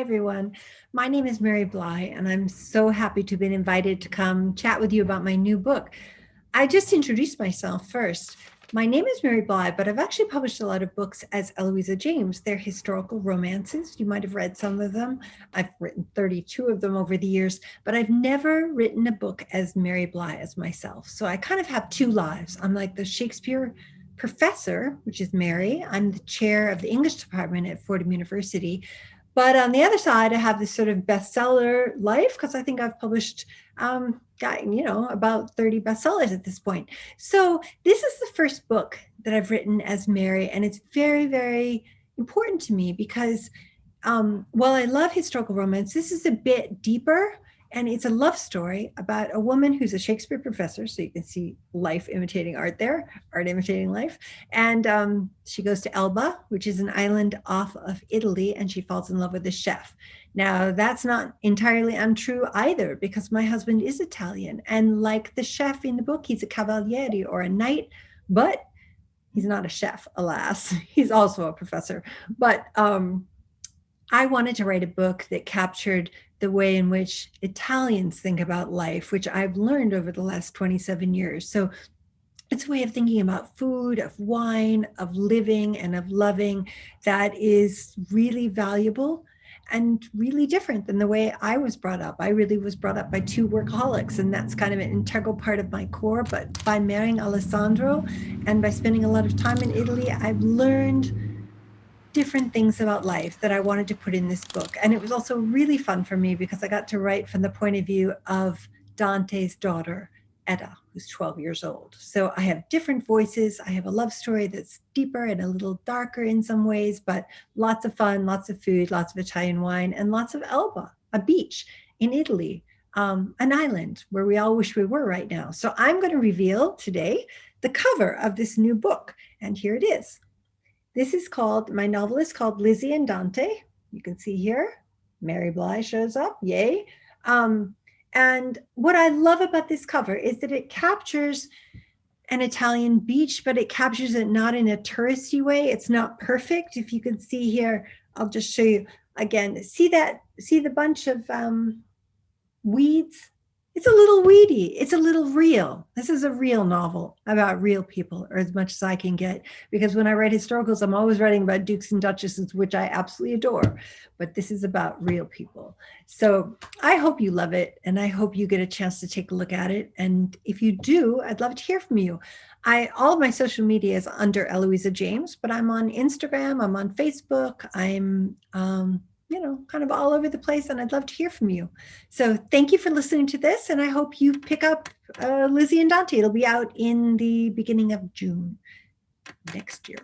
everyone. My name is Mary Bly, and I'm so happy to have been invited to come chat with you about my new book. I just introduced myself first. My name is Mary Bly, but I've actually published a lot of books as Eloisa James. They're historical romances. You might have read some of them. I've written 32 of them over the years, but I've never written a book as Mary Bly as myself. So I kind of have two lives. I'm like the Shakespeare professor, which is Mary. I'm the chair of the English department at Fordham University. But on the other side, I have this sort of bestseller life because I think I've published, about 30 bestsellers at this point. So this is the first book that I've written as Mary, and it's very, very important to me because while I love historical romance, this is a bit deeper. And it's a love story about a woman who's a Shakespeare professor. So you can see life imitating art there, art imitating life. And she goes to Elba, which is an island off of Italy, and she falls in love with a chef. Now, that's not entirely untrue either, because my husband is Italian. And like the chef in the book, he's a cavaliere or a knight, but he's not a chef, alas. He's also a professor. But I wanted to write a book that captured the way in which Italians think about life, which I've learned over the last 27 years. So it's a way of thinking about food, of wine, of living, and of loving that is really valuable and really different than the way I was brought up. I really was brought up by two workaholics, and that's kind of an integral part of my core. But by marrying Alessandro and by spending a lot of time in Italy, I've learned different things about life that I wanted to put in this book. And it was also really fun for me because I got to write from the point of view of Dante's daughter, Etta, who's 12 years old. So I have different voices. I have a love story that's deeper and a little darker in some ways, but lots of fun, lots of food, lots of Italian wine, and lots of Elba, a beach in Italy, an island where we all wish we were right now. So I'm going to reveal today the cover of this new book. And here it is. This is called, my novel is called Lizzie and Dante. You can see here, Mary Bly shows up, yay. And what I love about this cover is that it captures an Italian beach, but it captures it not in a touristy way. It's not perfect. If you can see here, I'll just show you again. See the bunch of weeds? It's a little weedy. It's a little real. This is a real novel about real people, or as much as I can get, because when I write historicals, I'm always writing about dukes and duchesses, which I absolutely adore, but this is about real people. So I hope you love it, and I hope you get a chance to take a look at it. And if you do, I'd love to hear from you. All of my social media is under Eloisa James, but I'm on Instagram, I'm on Facebook, I'm kind of all over the place, and I'd love to hear from you. So thank you for listening to this, and I hope you pick up Lizzie and Dante. It'll be out in the beginning of June next year.